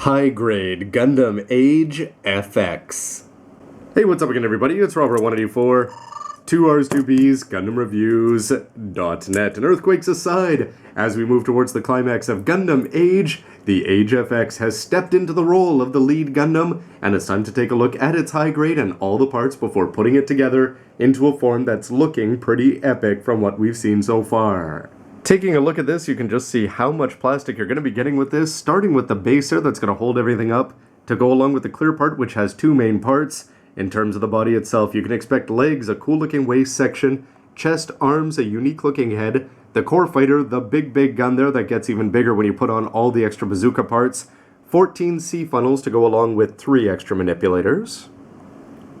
High-grade Gundam Age-FX. Hey, what's up again, everybody? It's Robert184. 2Rs, 2Bs, GundamReviews.net. And earthquakes aside, as we move towards the climax of Gundam Age, the Age-FX has stepped into the role of the lead Gundam, and it's time to take a look at its high grade and all the parts before putting it together into a form that's looking pretty epic from what we've seen so far. Taking a look at this, you can just see how much plastic you're going to be getting with this, starting with the base here that's going to hold everything up, to go along with the clear part, which has two main parts. In terms of the body itself, you can expect legs, a cool-looking waist section, chest, arms, a unique-looking head, the core fighter, the big gun there that gets even bigger when you put on all the extra bazooka parts, 14 C-funnels to go along with 3 extra manipulators.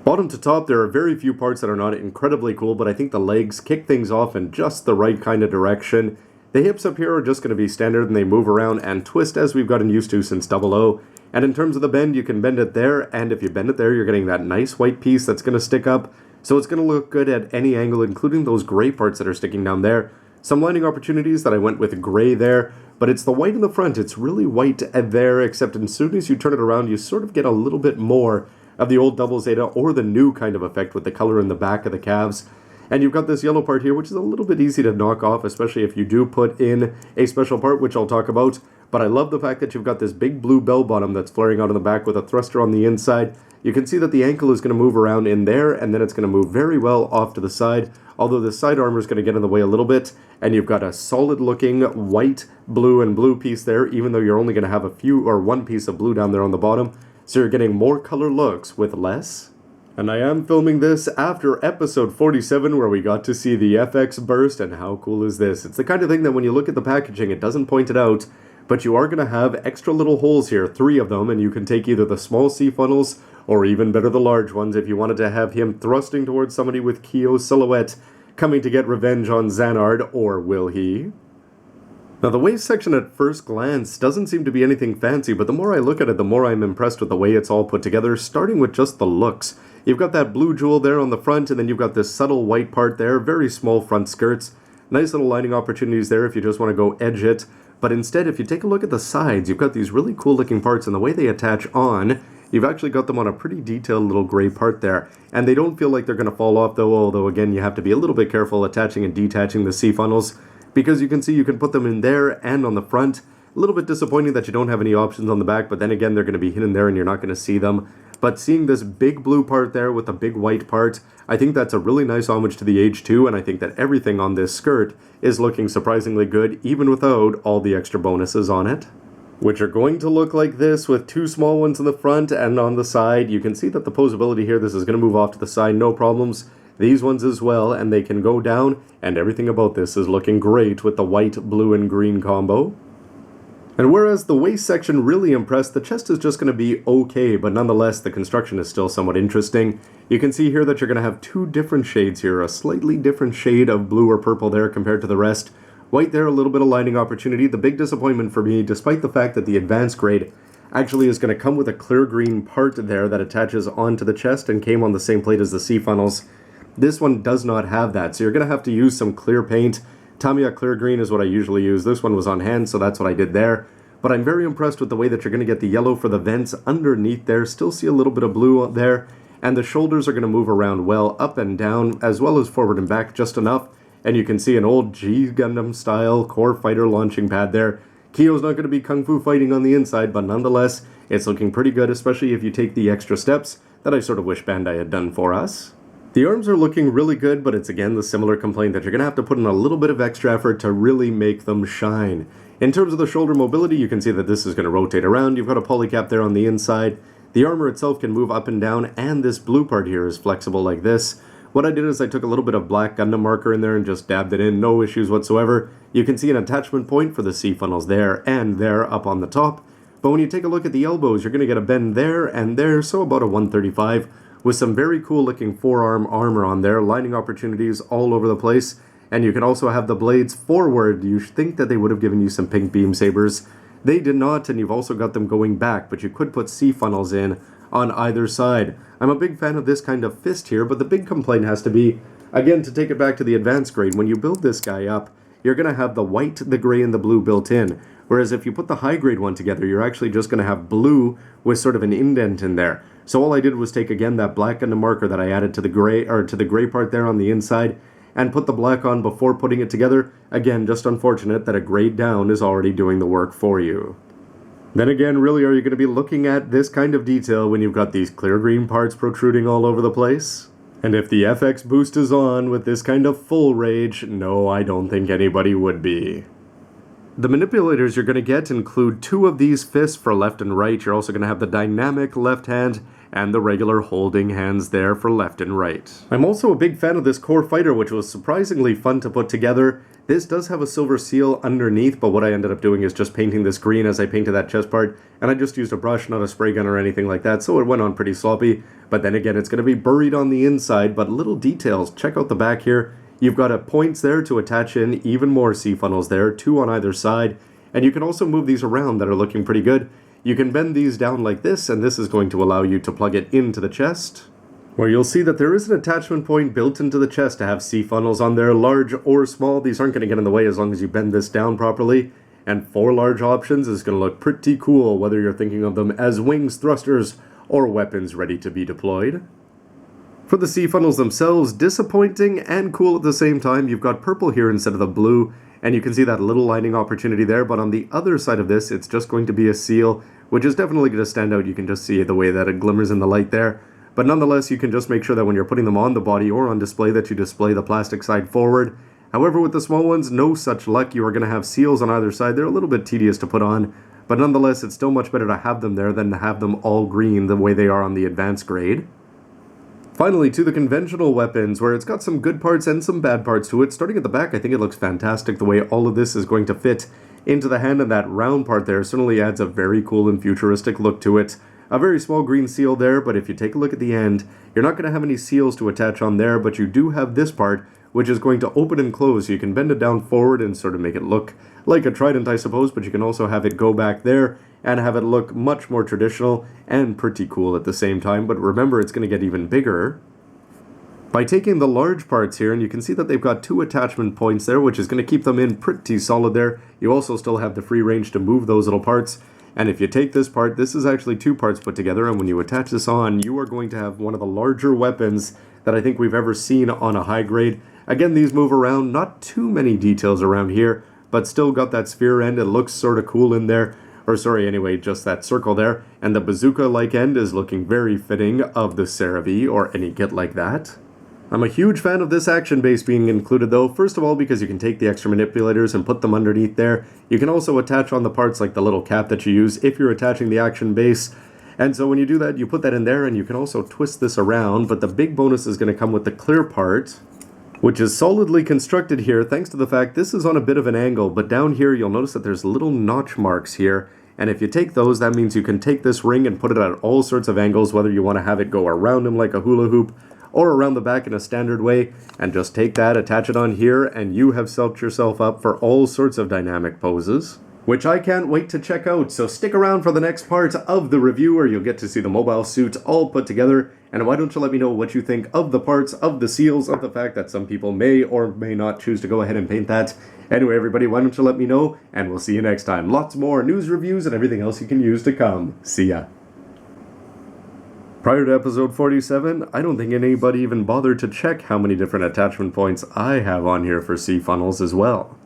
Bottom to top, there are very few parts that are not incredibly cool, but I think the legs kick things off in just the right kind of direction. The hips up here are just going to be standard, and they move around and twist as we've gotten used to since 00. And in terms of the bend, you can bend it there, and if you bend it there, you're getting that nice white piece that's going to stick up. So it's going to look good at any angle, including those gray parts that are sticking down there. Some lining opportunities that I went with gray there, but it's the white in the front. It's really white there, except as soon as you turn it around, you sort of get a little bit more of the old double Zeta or the new kind of effect with the color in the back of the calves. And you've got this yellow part here, which is a little bit easy to knock off, especially if you do put in a special part, which I'll talk about. But I love the fact that you've got this big blue bell bottom that's flaring out in the back with a thruster on the inside. You can see that the ankle is going to move around in there, and then it's going to move very well off to the side, although the side armor is going to get in the way a little bit. And you've got a solid-looking white, blue, and blue piece there, even though you're only going to have a few or one piece of blue down there on the bottom. So you're getting more color looks with less. And I am filming this after episode 47, where we got to see the FX burst, and how cool is this? It's the kind of thing that when you look at the packaging, it doesn't point it out, but you are going to have extra little holes here, 3 of them, and you can take either the small C-funnels, or even better the large ones, if you wanted to have him thrusting towards somebody with Kyo's silhouette, coming to get revenge on Xanard, or will he? Now, the waist section at first glance doesn't seem to be anything fancy, but the more I look at it, the more I'm impressed with the way it's all put together, starting with just the looks. You've got that blue jewel there on the front, and then you've got this subtle white part there, very small front skirts. Nice little lining opportunities there if you just want to go edge it. But instead, if you take a look at the sides, you've got these really cool looking parts, and the way they attach on, you've actually got them on a pretty detailed little gray part there. And they don't feel like they're going to fall off though, although again, you have to be a little bit careful attaching and detaching the C-funnels, because you can see you can put them in there and on the front. A little bit disappointing that you don't have any options on the back, but then again, they're going to be hidden there and you're not going to see them. But seeing this big blue part there with a big white part, I think that's a really nice homage to the Age 2, and I think that everything on this skirt is looking surprisingly good, even without all the extra bonuses on it, which are going to look like this with 2 small ones in the front and on the side. You can see that the posability here, this is going to move off to the side, no problems. These ones as well, and they can go down, and everything about this is looking great with the white, blue, and green combo. And whereas the waist section really impressed, the chest is just going to be okay, but nonetheless, the construction is still somewhat interesting. You can see here that you're going to have 2 different shades here, a slightly different shade of blue or purple there compared to the rest. White there, a little bit of lining opportunity. The big disappointment for me, despite the fact that the advanced grade actually is going to come with a clear green part there that attaches onto the chest and came on the same plate as the C-funnels. This one does not have that, so you're going to have to use some clear paint. Tamiya clear green is what I usually use. This one was on hand, so that's what I did there. But I'm very impressed with the way that you're going to get the yellow for the vents underneath there. Still see a little bit of blue there. And the shoulders are going to move around well, up and down, as well as forward and back just enough. And you can see an old G Gundam style core fighter launching pad there. Kyo's not going to be kung fu fighting on the inside, but nonetheless, it's looking pretty good, especially if you take the extra steps that I sort of wish Bandai had done for us. The arms are looking really good, but it's again the similar complaint that you're going to have to put in a little bit of extra effort to really make them shine. In terms of the shoulder mobility, you can see that this is going to rotate around. You've got a polycap there on the inside. The armor itself can move up and down, and this blue part here is flexible like this. What I did is I took a little bit of black Gundam marker in there and just dabbed it in, no issues whatsoever. You can see an attachment point for the C-funnels there and there up on the top. But when you take a look at the elbows, you're going to get a bend there and there, so about a 135. With some very cool looking forearm armor on there, lining opportunities all over the place. And you can also have the blades forward. You think that they would have given you some pink beam sabers. They did not, and you've also got them going back, but you could put C-funnels in on either side. I'm a big fan of this kind of fist here, but the big complaint has to be, again, to take it back to the advanced grade, when you build this guy up, you're going to have the white, the gray, and the blue built in. Whereas if you put the high grade one together, you're actually just going to have blue with sort of an indent in there. So all I did was take again that black Gundam marker that I added to the gray part there on the inside and put the black on before putting it together. Again, just unfortunate that a grade down is already doing the work for you. Then again, really, are you going to be looking at this kind of detail when you've got these clear green parts protruding all over the place? And if the FX boost is on with this kind of full rage, no, I don't think anybody would be. The manipulators you're going to get include 2 of these fists for left and right. You're also going to have the dynamic left hand and the regular holding hands there for left and right. I'm also a big fan of this core fighter, which was surprisingly fun to put together. This does have a silver seal underneath, but what I ended up doing is just painting this green as I painted that chest part, and I just used a brush, not a spray gun or anything like that, so it went on pretty sloppy. But then again, it's going to be buried on the inside, but little details. Check out the back here. You've got points there to attach in even more C-funnels there, 2 on either side, and you can also move these around that are looking pretty good. You can bend these down like this, and this is going to allow you to plug it into the chest, where you'll see that there is an attachment point built into the chest to have C-funnels on there, large or small. These aren't going to get in the way as long as you bend this down properly. And 4 large options is going to look pretty cool, whether you're thinking of them as wings, thrusters, or weapons ready to be deployed. For the C-funnels themselves, disappointing and cool at the same time. You've got purple here instead of the blue, and you can see that little lining opportunity there, but on the other side of this, it's just going to be a seal, which is definitely going to stand out. You can just see the way that it glimmers in the light there. But nonetheless, you can just make sure that when you're putting them on the body or on display that you display the plastic side forward. However, with the small ones, no such luck. You are going to have seals on either side. They're a little bit tedious to put on, but nonetheless, it's still much better to have them there than to have them all green the way they are on the advanced grade. Finally, to the conventional weapons, where it's got some good parts and some bad parts to it. Starting at the back, I think it looks fantastic the way all of this is going to fit into the hand, and that round part there certainly adds a very cool and futuristic look to it. A very small green seal there, but if you take a look at the end, you're not going to have any seals to attach on there, but you do have this part, which is going to open and close, so you can bend it down forward and sort of make it look like a trident, I suppose, but you can also have it go back there and have it look much more traditional and pretty cool at the same time. But remember, it's going to get even bigger by taking the large parts here, and you can see that they've got 2 attachment points there, which is going to keep them in pretty solid there. You also still have the free range to move those little parts. And if you take this part, this is actually 2 parts put together, and when you attach this on, you are going to have one of the larger weapons that I think we've ever seen on a high grade. Again, these move around, not too many details around here, but still got that sphere end. It looks sort of cool in there. Or sorry, anyway, just that circle there. And the bazooka-like end is looking very fitting of the CeraV or any kit like that. I'm a huge fan of this action base being included though, first of all because you can take the extra manipulators and put them underneath there. You can also attach on the parts like the little cap that you use if you're attaching the action base. And so when you do that, you put that in there, and you can also twist this around, but the big bonus is going to come with the clear part, which is solidly constructed here thanks to the fact this is on a bit of an angle, but down here you'll notice that there's little notch marks here. And if you take those, that means you can take this ring and put it at all sorts of angles, whether you want to have it go around him like a hula hoop, or around the back in a standard way, and just take that, attach it on here, and you have set yourself up for all sorts of dynamic poses, which I can't wait to check out. So stick around for the next part of the review, where you'll get to see the mobile suit all put together. And why don't you let me know what you think of the parts, of the seals, of the fact that some people may or may not choose to go ahead and paint that. Anyway, everybody, why don't you let me know, and we'll see you next time. Lots more news, reviews, and everything else you can use to come. See ya. Prior to episode 47, I don't think anybody even bothered to check how many different attachment points I have on here for C-funnels as well.